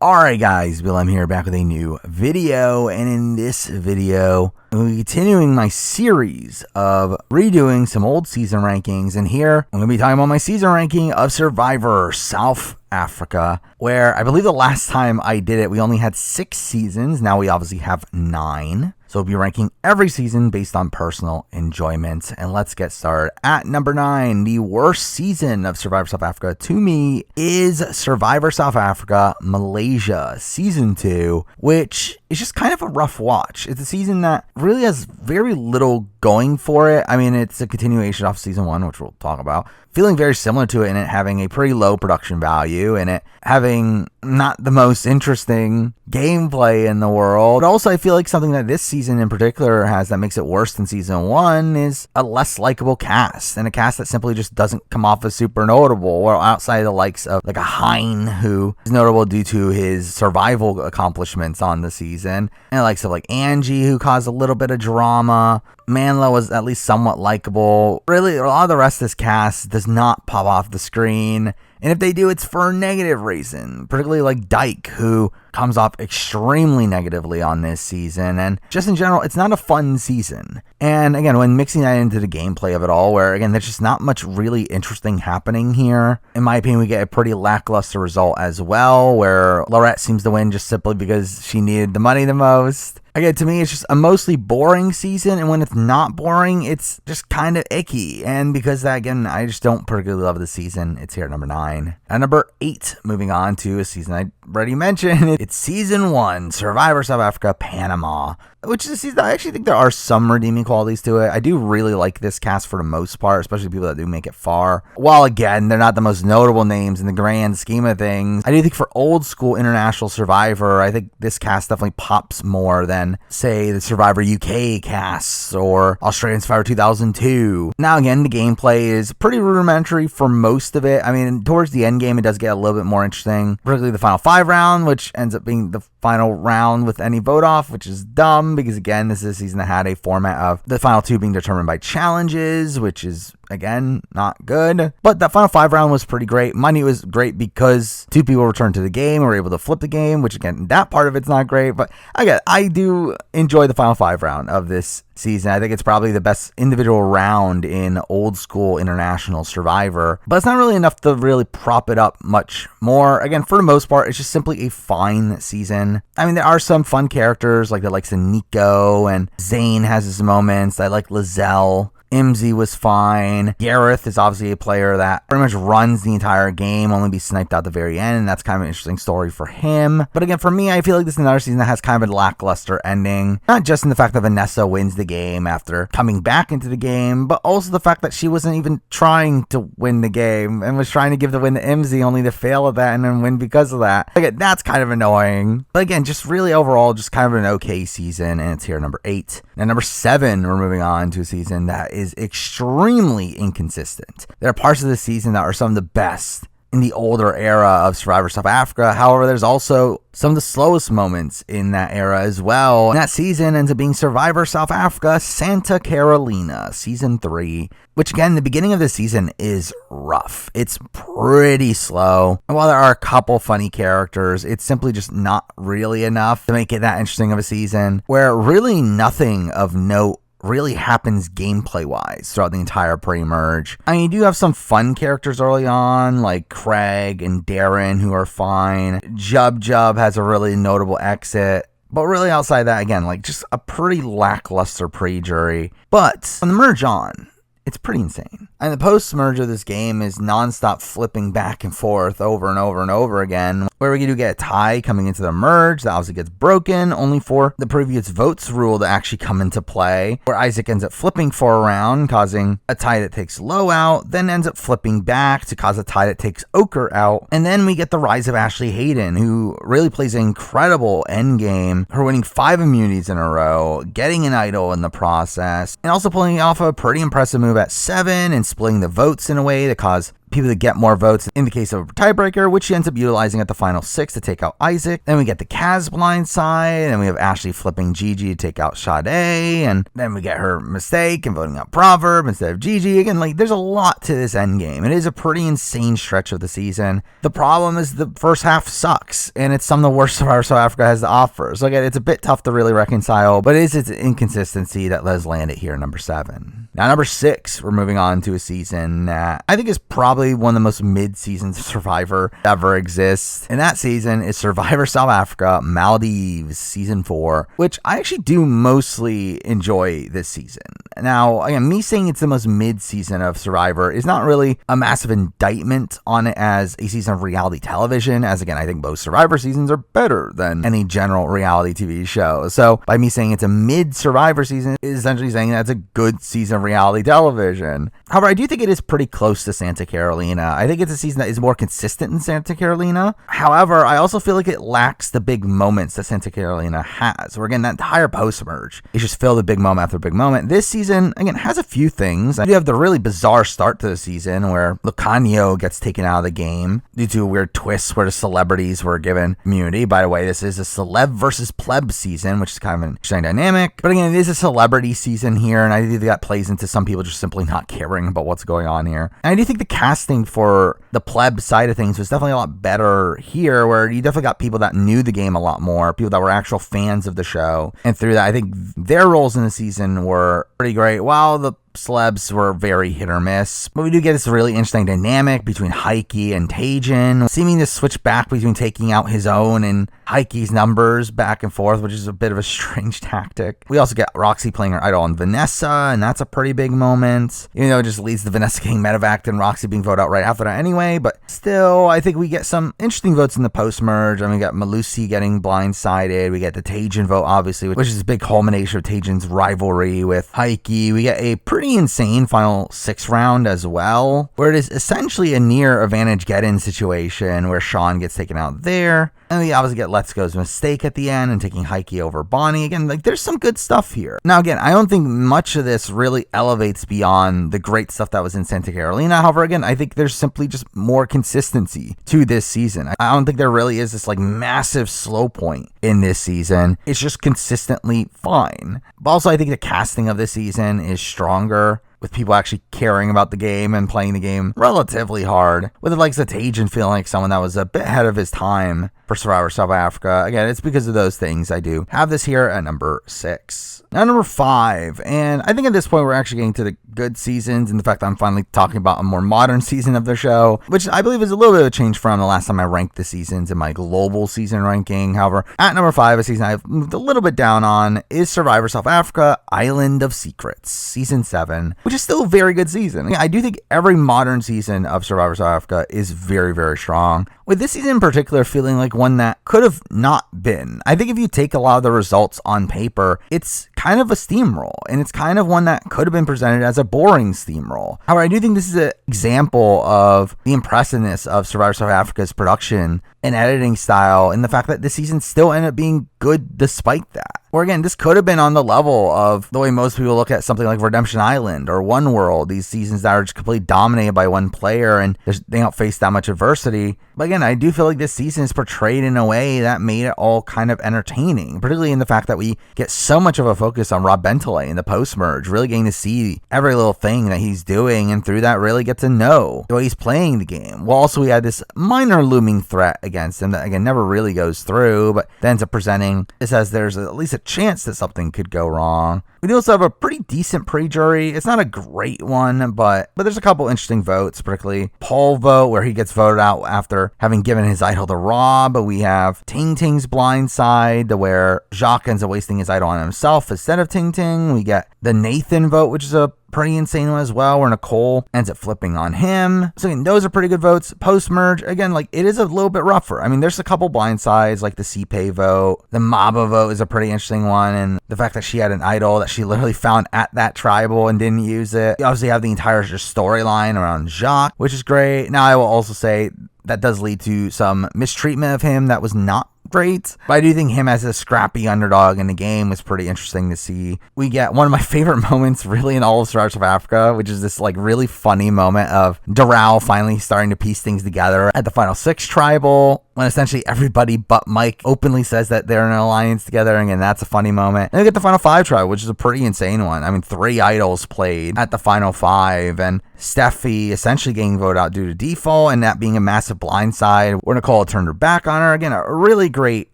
Alright guys, Bill, I'm here back with a new video, and in this video, I'm continuing my series of redoing some old season rankings, and here, I'm going to be talking about my season ranking of Survivor South Africa, where I believe the last time I did it, we only had 6 seasons, now we obviously have 9. So we'll be ranking every season based on personal enjoyment. And let's get started. At number 9, the worst season of Survivor South Africa to me is Survivor South Africa Malaysia Season 2, which is just kind of a rough watch. It's a season that really has very little going for it. I mean, it's a continuation off Season 1, which we'll talk about. Feeling very similar to it, and it having a pretty low production value, and it having not the most interesting gameplay in the world. But also, I feel like something that this season in particular has that makes it worse than Season 1 is a less likable cast, and a cast that simply just doesn't come off as super notable, or outside of the likes of like a Hein, who is notable due to his survival accomplishments on the season, and the likes of like Angie, who caused a little bit of drama. Manla was at least somewhat likable. Really, a lot of the rest of this cast does not pop off the screen. And if they do, it's for a negative reason, particularly like Dyke, who comes off extremely negatively on this season. And just in general, it's not a fun season. And again, when mixing that into the gameplay of it all, where again, there's just not much really interesting happening here. In my opinion, we get a pretty lackluster result as well, where Lorette seems to win just simply because she needed the money the most. Again, to me, it's just a mostly boring season, and when it's not boring, it's just kind of icky. And because of that, again, I just don't particularly love the season. It's here at number 9. At number 8, moving on to a season I already mentioned, it's Season 1, Survivor South Africa Panama, which is a season I actually think there are some redeeming qualities to it. I do really like this cast for the most part, especially people that do make it far. While again, they're not the most notable names in the grand scheme of things, I do think for old school international Survivor, I think this cast definitely pops more than, say, the Survivor UK casts or Australian Survivor 2002. Now again, the gameplay is pretty rudimentary for most of it. I mean, towards the end game, it does get a little bit more interesting, particularly the final 5 round, which ends up being the final round with any vote off, which is dumb because again, this is a season that had a format of the final 2 being determined by challenges, which is again not good. But that final 5 round was pretty great. Money was great because 2 people returned to the game and were able to flip the game, which again, that part of it's not great. But again, I do enjoy the final 5 round of this season. I think it's probably the best individual round in old school international Survivor, but it's not really enough to really prop it up much more. Again, for the most part, it's just simply a fine season. I mean, there are some fun characters like the likes of Nico, and Zane has his moments. I like Lizelle. Imzi was fine. Gareth is obviously a player that pretty much runs the entire game, only be sniped out at the very end, and that's kind of an interesting story for him. But again, for me, I feel like this is another season that has kind of a lackluster ending. Not just in the fact that Vanessa wins the game after coming back into the game, but also the fact that she wasn't even trying to win the game and was trying to give the win to Imzi, only to fail at that and then win because of that. Again, that's kind of annoying. But again, just really overall, just kind of an okay season, and it's here at number 8. And number 7, we're moving on to a season that is extremely inconsistent. There are parts of the season that are some of the best in the older era of Survivor South Africa. However, there's also some of the slowest moments in that era as well. And that season ends up being Survivor South Africa Santa Carolina Season 3, which again, the beginning of the season is rough. It's pretty slow. And while there are a couple funny characters, it's simply just not really enough to make it that interesting of a season, where really nothing of note really happens gameplay wise throughout the entire pre-merge. I mean, you do have some fun characters early on, like Craig and Darren, who are fine. Jub has a really notable exit. But really outside that, again, like just a pretty lackluster pre-jury. But from the merge on, it's pretty insane. And the post-merge of this game is non-stop flipping back and forth over and over and over again, where we do get a tie coming into the merge that obviously gets broken, only for the previous votes rule to actually come into play, where Isaac ends up flipping for a round, causing a tie that takes Low out, then ends up flipping back to cause a tie that takes Ochre out, and then we get the rise of Ashley Hayden, who really plays an incredible endgame, her winning 5 immunities in a row, getting an idol in the process, and also pulling off a pretty impressive move at 7 and splitting the votes in a way that caused people that get more votes in the case of a tiebreaker, which she ends up utilizing at the final 6 to take out Isaac. Then we get the Kaz blind side, and we have Ashley flipping Gigi to take out Sade, and then we get her mistake and voting out Proverb instead of Gigi. Again, like, there's a lot to this endgame. It is a pretty insane stretch of the season. The problem is the first half sucks, and it's some of the worst Survivor South Africa has to offer. So again, it's a bit tough to really reconcile, but it is its inconsistency that has landed here number 7. Now, number 6, we're moving on to a season that I think is probably one of the most mid-seasons of Survivor ever exists. And that season is Survivor South Africa Maldives Season 4, which I actually do mostly enjoy this season. Now, again, me saying it's the most mid-season of Survivor is not really a massive indictment on it as a season of reality television, as again, I think most Survivor seasons are better than any general reality TV show. So by me saying it's a mid-Survivor season is essentially saying that's a good season of reality television. However, I do think it is pretty close to Santa Carolina. I think it's a season that is more consistent than Santa Carolina. However, I also feel like it lacks the big moments that Santa Carolina has, where again, that entire post-merge is just filled with big moment after big moment. This season, again, has a few things. You have the really bizarre start to the season where Lucanio gets taken out of the game due to a weird twist where the celebrities were given immunity. By the way, this is a celeb versus pleb season, which is kind of an interesting dynamic. But again, it is a celebrity season here, and I think that plays into some people just simply not caring about what's going on here. And I do think the casting for the pleb side of things was definitely a lot better here, where you definitely got people that knew the game a lot more, people that were actual fans of the show. And through that, I think their roles in the season were pretty great, while the celebs were very hit or miss. But we do get this really interesting dynamic between Heike and Tajin, seeming to switch back between taking out his own and Heike's numbers back and forth, which is a bit of a strange tactic. We also get Roxy playing her idol on Vanessa, and that's a pretty big moment, even though it just leads to Vanessa getting medevaced and Roxy being voted out right after that anyway. But still, I think we get some interesting votes in the post-merge. I mean, we got Malusi getting blindsided. We get the Tajin vote, obviously, which is a big culmination of Tajin's rivalry with Heike. We get a pretty insane final 6 round as well, where it is essentially a near advantage get-in situation where Sean gets taken out there. And we obviously get Let's Go's mistake at the end and taking Heike over Bonnie. Again, like, there's some good stuff here. Now, again, I don't think much of this really elevates beyond the great stuff that was in Santa Carolina. However, again, I think there's simply just more consistency to this season. I don't think there really is this like massive slow point in this season. It's just consistently fine. But also, I think the casting of this season is stronger, with people actually caring about the game and playing the game relatively hard, with the likes of Tajin feeling like someone that was a bit ahead of his time for Survivor South Africa. Again, it's because of those things I do have this here at number 6. Now, number 5, and I think at this point we're actually getting to the good seasons, and the fact that I'm finally talking about a more modern season of the show, which I believe is a little bit of a change from the last time I ranked the seasons in my global season ranking. However, at number 5, a season I've moved a little bit down on is Survivor South Africa Island of Secrets, Season 7, which is still a very good season. I do think every modern season of Survivor South Africa is very, very strong, with this season in particular feeling like one that could have not been. I think if you take a lot of the results on paper, it's kind of a steamroll, and it's kind of one that could have been presented as a boring steamroll. However, I do think this is an example of the impressiveness of Survivor South Africa's production and editing style, and the fact that this season still ended up being good despite that. Or again, this could have been on the level of the way most people look at something like Redemption Island or One World, these seasons that are just completely dominated by one player and they don't face that much adversity. But again, I do feel like this season is portrayed in a way that made it all kind of entertaining, particularly in the fact that we get so much of a focus on Rob Bentley in the post-merge, really getting to see every little thing that he's doing, and through that really get to know the way he's playing the game. Well, also we had this minor looming threat against him that again never really goes through, but then ends up presenting this as there's at least a chance that something could go wrong. We do also have a pretty decent pre-jury. It's not a great one, but there's a couple interesting votes, particularly Paul vote, where he gets voted out after having given his idol to Rob. We have Ting Ting's blind side, to where Jacques ends up wasting his idol on himself instead of Ting Ting. We get the Nathan vote, which is a pretty insane one as well, where Nicole ends up flipping on him. So again, those are pretty good votes. Post-merge, again, like, it is a little bit rougher. I mean, there's a couple blind sides, like the CPay vote. The Maba vote is a pretty interesting one, and the fact that she had an idol that she literally found at that tribal and didn't use it. You obviously have the entire just storyline around Jacques, which is great. Now, I will also say that does lead to some mistreatment of him that was not great, but I do think him as a scrappy underdog in the game was pretty interesting to see. We get one of my favorite moments really in all of Survivor South Africa, which is this like really funny moment of Doral finally starting to piece things together at the final 6 tribal, when essentially everybody but Mike openly says that they're in an alliance together. And again, that's a funny moment. And we get the final 5 trial, which is a pretty insane one. I mean, 3 idols played at the final 5, and Steffi essentially getting voted out due to default, and that being a massive blindside where Nicole turned her back on her. Again, a really great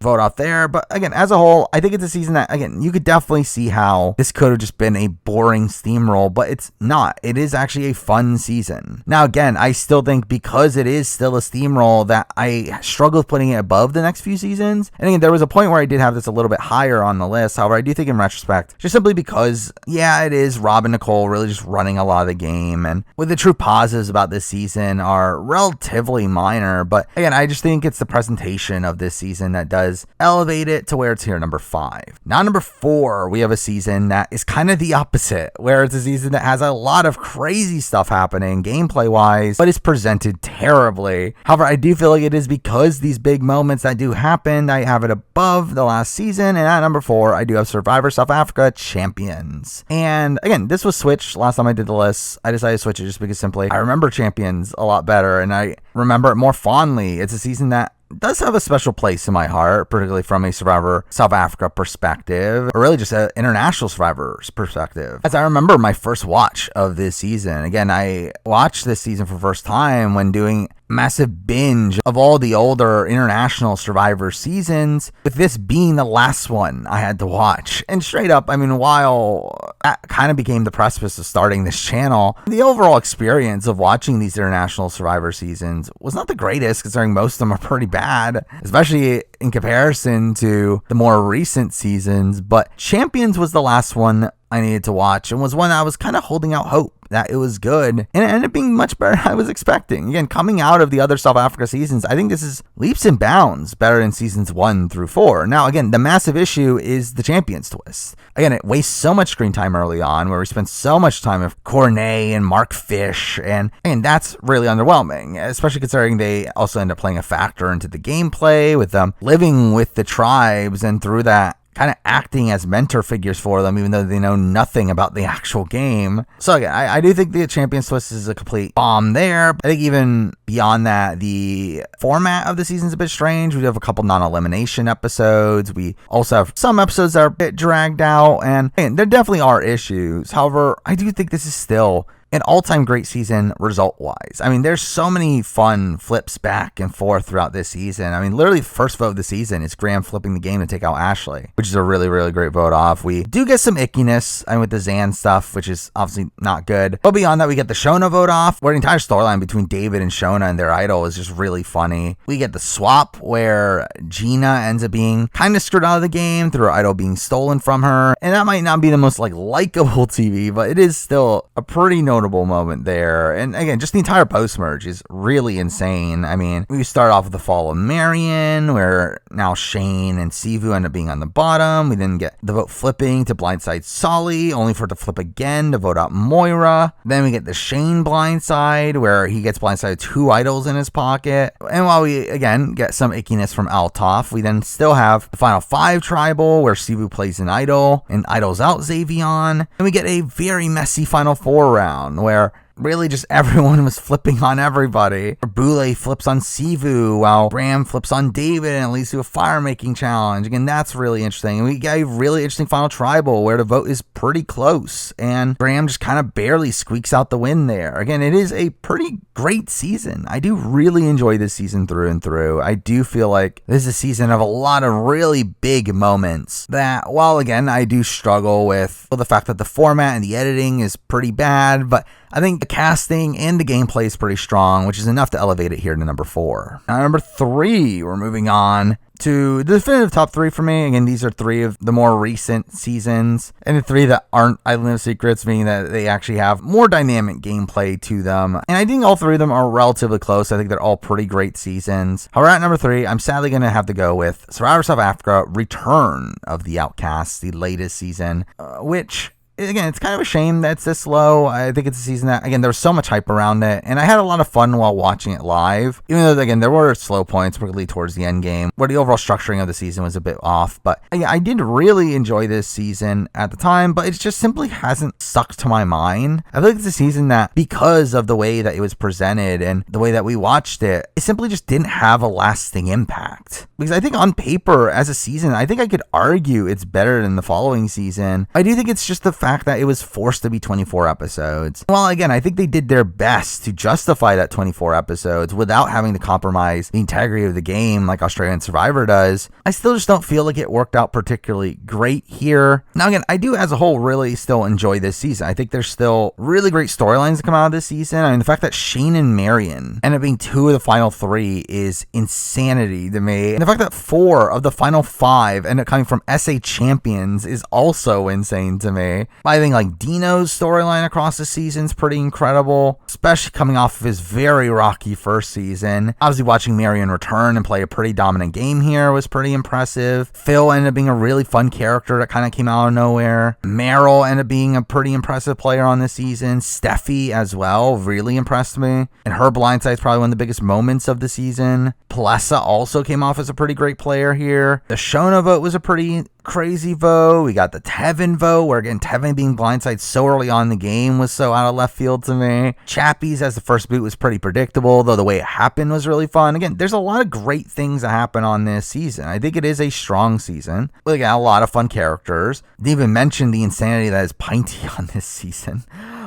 vote off there. But again, as a whole, I think it's a season that, again, you could definitely see how this could have just been a boring steamroll, but it's not. It is actually a fun season. Now, again, I still think because it is still a steamroll that I struggle with putting it above the next few seasons. And again, there was a point where I did have this a little bit higher on the list. However, I do think in retrospect, just simply because, yeah, it is Rob and Nicole really just running a lot of the game, and with the true positives about this season are relatively minor. But again, I just think it's the presentation of this season that does elevate it to where it's here, number 5. Now, number 4, we have a season that is kind of the opposite, where it's a season that has a lot of crazy stuff happening gameplay wise, but is presented terribly. However, I do feel like it is because these big moments that do happen, I have it above the last season. And at number 4, I do have Survivor South Africa Champions. And again, this was switched last time I did the list. I decided to switch it just because simply I remember Champions a lot better and I remember it more fondly. It's a season that does have a special place in my heart, particularly from a Survivor South Africa perspective, or really just an international Survivor's perspective. As I remember my first watch of this season, again, I watched this season for the first time when doing massive binge of all the older international Survivor seasons, with this being the last one I had to watch. And straight up, I mean, while that kind of became the precipice of starting this channel, the overall experience of watching these international Survivor seasons was not the greatest, considering most of them are pretty bad, especially in comparison to the more recent seasons. But Champions was the last one I needed to watch, and was one I was kind of holding out hope that it was good, and it ended up being much better than I was expecting. Again, coming out of the other South Africa seasons, I think this is leaps and bounds better than seasons 1 through 4. Now, again, the massive issue is the Champions twist. Again, it wastes so much screen time early on, where we spend so much time with Cornet and Mark Fish, and that's really underwhelming, especially considering they also end up playing a factor into the gameplay with them living with the tribes, and through that kind of acting as mentor figures for them, even though they know nothing about the actual game. So again, I do think the Champions twist is a complete bomb there. I think even beyond that, the format of the season is a bit strange. We have a couple non-elimination episodes. We also have some episodes that are a bit dragged out, and there definitely are issues. However, I do think this is still an all-time great season result-wise. I mean, there's so many fun flips back and forth throughout this season. I mean, literally the first vote of the season is Graham flipping the game to take out Ashley, which is a really, really great vote off. We do get some ickiness with the Zan stuff, which is obviously not good. But beyond that, we get the Shona vote off, where the entire storyline between David and Shona and their idol is just really funny. We get the swap, where Gina ends up being kind of screwed out of the game through her idol being stolen from her. And that might not be the most likable TV, but it is still a pretty notable moment there. And again, just the entire post-merge is really insane. I mean, we start off with the fall of Marion, where now Shane and Sivu end up being on the bottom. We then get the vote flipping to blindside Solly, only for it to flip again to vote out Moira. Then we get the Shane blindside, where he gets blindsided 2 idols in his pocket. And while we, again, get some ickiness from Althoff, we then still have the final 5 tribal, where Sivu plays an idol and idols out Xavion. And we get a very messy final 4 round, where really just everyone was flipping on everybody. Boule flips on Sivu, while Graham flips on David, and it leads to a fire-making challenge. Again, that's really interesting. And we got a really interesting final tribal, where the vote is pretty close, and Graham just kind of barely squeaks out the win there. Again, it is a pretty great season. I do really enjoy this season through and through. I do feel like this is a season of a lot of really big moments that, while again, I do struggle with the fact that the format and the editing is pretty bad, but I think the casting and the gameplay is pretty strong, which is enough to elevate it here to number 4. Now, number 3, we're moving on to the definitive top 3 for me. Again, these are 3 of the more recent seasons, and the 3 that aren't Island of Secrets, meaning that they actually have more dynamic gameplay to them. And I think all 3 of them are relatively close. I think they're all pretty great seasons. However, at number 3, I'm sadly going to have to go with Survivor South Africa Return of the Outcasts, the latest season, which again, it's kind of a shame that it's this low. I think it's a season that, again, there was so much hype around it, and I had a lot of fun while watching it live, even though, again, there were slow points, particularly towards the end game, where the overall structuring of the season was a bit off. But again, I did really enjoy this season at the time, but it just simply hasn't stuck to my mind. I feel like it's a season that, because of the way that it was presented and the way that we watched it, it simply just didn't have a lasting impact. Because I think on paper, as a season, I think I could argue it's better than the following season. I do think it's just the fact that it was forced to be 24 episodes. Well, again, I think they did their best to justify that 24 episodes without having to compromise the integrity of the game like Australian Survivor does. I still just don't feel like it worked out particularly great here. Now, again, I do as a whole really still enjoy this season. I think there's still really great storylines that come out of this season. I mean, the fact that Shane and Marion end up being 2 of the final 3 is insanity to me. And the fact that 4 of the final 5 end up coming from SA champions is also insane to me. I think like Dino's storyline across the season is pretty incredible, especially coming off of his very rocky first season. Obviously, watching Marion return and play a pretty dominant game here was pretty impressive. Phil ended up being a really fun character that kind of came out of nowhere. Meryl ended up being a pretty impressive player on this season. Steffi as well really impressed me, and her blindside is probably one of the biggest moments of the season. Palessa also came off as a pretty great player here. The Shona vote was a pretty crazy vote. We got the Tevin vote, where again, Tevin being blindsided so early on in the game was so out of left field to me. Chappie's as the first boot was pretty predictable, though the way it happened was really fun. Again, there's a lot of great things that happen on this season. I think it is a strong season. We got a lot of fun characters. Didn't even mention the insanity that is Pinty on this season.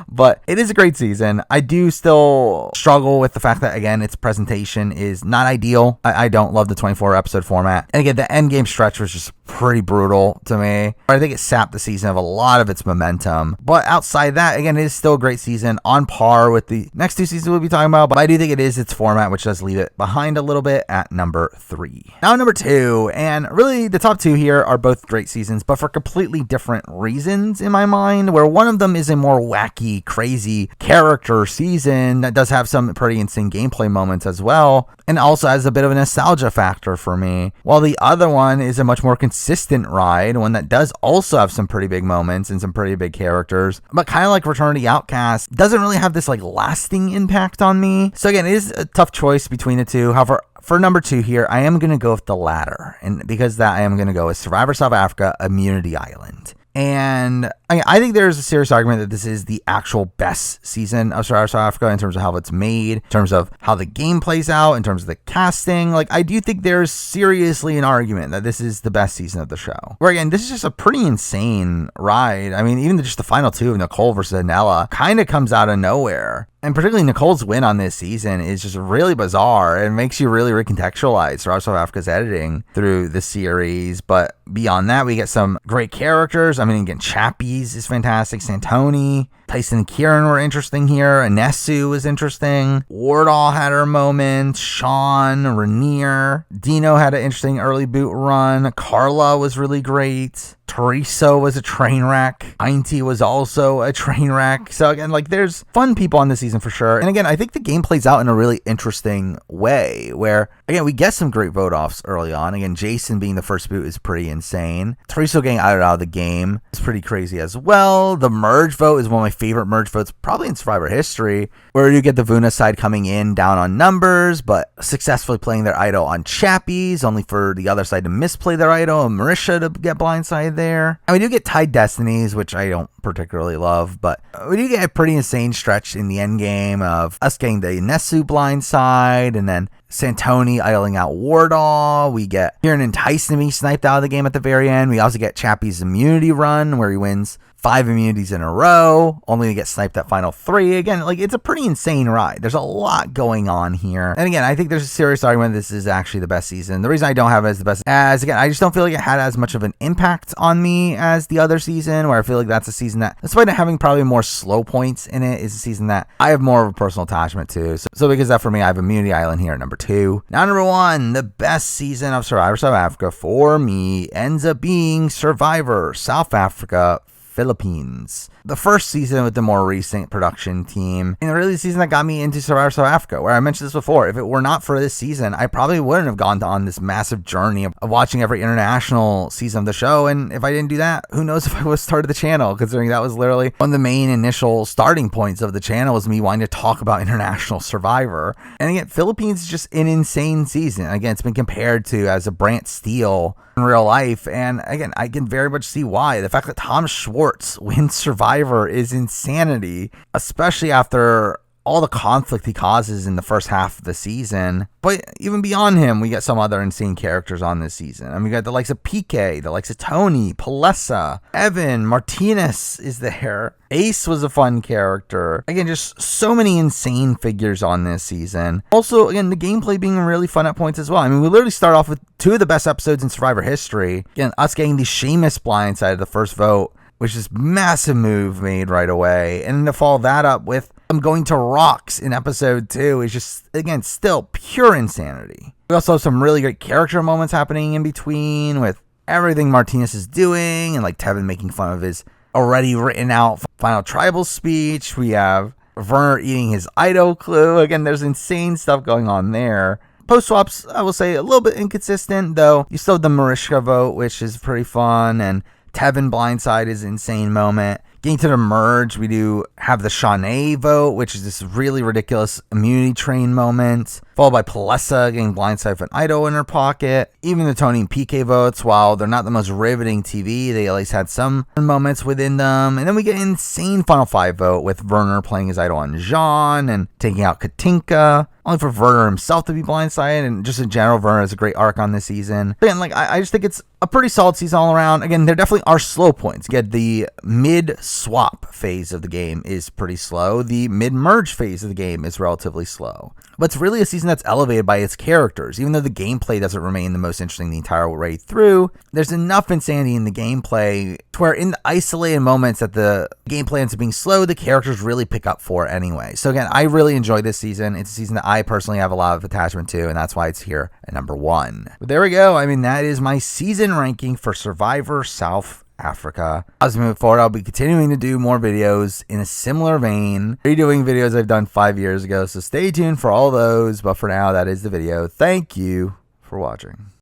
But it is a great season. I do still struggle with the fact that, again, its presentation is not ideal. I don't love the 24 episode format. And again, the end game stretch was just pretty brutal to me. I think it sapped the season of a lot of its momentum. But outside that, again, it is still a great season, on par with the next 2 seasons we'll be talking about. But I do think it is its format, which does leave it behind a little bit at number 3. Now, number 2, and really the top 2 here are both great seasons, but for completely different reasons in my mind, where one of them is a more wacky, crazy character season that does have some pretty insane gameplay moments as well, and also has a bit of a nostalgia factor for me, while the other one is a much more consistent ride, one that does also have some pretty big moments and some pretty big characters, but kind of like Return of the Outcasts, doesn't really have this like lasting impact on me. So again, it is a tough choice between the two. However, for number 2 here, I am going to go with the latter, and because of that, I am going to go with Survivor South Africa Immunity Island. And I think there's a serious argument that this is the actual best season of Survivor South Africa in terms of how it's made, in terms of how the game plays out, in terms of the casting. Like, I do think there's seriously an argument that this is the best season of the show. Where, again, this is just a pretty insane ride. I mean, even just the final 2 of Nicole versus Anela kind of comes out of nowhere. And particularly Nicole's win on this season is just really bizarre. It makes you really recontextualize Survivor South Africa's editing through the series. But beyond that, we get some great characters. I mean, again, Chappie's is fantastic. Santoni, Tyson and Kieran were interesting here. Anesu was interesting. Wardall had her moments. Sean, Rainier. Dino had an interesting early boot run. Carla was really great. Teresa was a train wreck. Pinty was also a train wreck. So again, like, there's fun people on this season for sure. And again, I think the game plays out in a really interesting way where, again, we get some great vote offs early on. Again, Jason being the first boot is pretty insane. Teresa getting out of the game is pretty crazy as well. The merge vote is one of my favorite merge votes probably in Survivor history, where you get the Vuna side coming in down on numbers, but successfully playing their idol on Chappie's, only for the other side to misplay their idol and Marisha to get blindsided there. And we do get tied destinies, which I don't particularly love, but we do get a pretty insane stretch in the end game of us getting the Nesu blindside and then Santoni idling out Wardall. We get Kieran and Tyson being sniped out of the game at the very end. We also get Chappie's immunity run where he wins 5 immunities in a row, only to get sniped at final 3. Again, like, it's a pretty insane ride. There's a lot going on here. And again, I think there's a serious argument this is actually the best season. The reason I don't have it as the best, as again, I just don't feel like it had as much of an impact on me as the other season, where I feel like that's a season that, despite it having probably more slow points in it, is a season that I have more of a personal attachment to. So because of that, for me, I have Immunity Island here at number 2. Now, number 1, the best season of Survivor South Africa for me ends up being Survivor South Africa Philippines. The first season with the more recent production team, and really the season that got me into Survivor South Africa, where I mentioned this before. If it were not for this season, I probably wouldn't have gone on this massive journey of watching every international season of the show. And if I didn't do that, who knows if I would have started the channel, considering that was literally one of the main initial starting points of the channel, was me wanting to talk about international Survivor. And again, Philippines is just an insane season. Again, it's been compared to as a Brant Steele in real life, and again, I can very much see why. The fact that Tom Schwartz wins Survivor is insanity, especially after all the conflict he causes in the first half of the season. But even beyond him, we get some other insane characters on this season. I mean, we got the likes of PK, the likes of Tony, Palessa, Evan, Martinez is there. Ace was a fun character. Again, just so many insane figures on this season. Also, again, the gameplay being really fun at points as well. I mean, we literally start off with two of the best episodes in Survivor history. Again, us getting the Sheamus blindside of the first vote, which is massive move made right away. And to follow that up with them going to Rocks in episode 2 is just, again, still pure insanity. We also have some really great character moments happening in between with everything Martinez is doing, and like Tevin making fun of his already written out final tribal speech. We have Werner eating his idol clue. Again, there's insane stuff going on there. Post swaps, I will say, a little bit inconsistent, though. You still have the Mariska vote, which is pretty fun, and Tevin blindside is an insane moment. Getting to the merge, we do have the Shanae vote, which is this really ridiculous immunity train moment, followed by Palessa getting blindsided with an idol in her pocket. Even the Tony and PK votes, while they're not the most riveting TV, they at least had some moments within them. And then we get an insane Final 5 vote with Werner playing his idol on Jean and taking out Katinka, only for Werner himself to be blindsided. And just in general, Werner has a great arc on this season. Again, like I just think it's a pretty solid season all around. Again, there definitely are slow points. Again, the mid-swap phase of the game is pretty slow. The mid-merge phase of the game is relatively slow. But it's really a season that's elevated by its characters. Even though the gameplay doesn't remain the most interesting the entire way through, there's enough insanity in the gameplay to where in the isolated moments that the gameplay ends up being slow, the characters really pick up for it anyway. So again, I really enjoy this season. It's a season that I personally have a lot of attachment to, and that's why it's here at number 1. But there we go. I mean, that is my season ranking for Survivor South Africa. As we move forward, I'll be continuing to do more videos in a similar vein, redoing videos I've done 5 years ago, so stay tuned for all those. But for now, that is the video. Thank you for watching.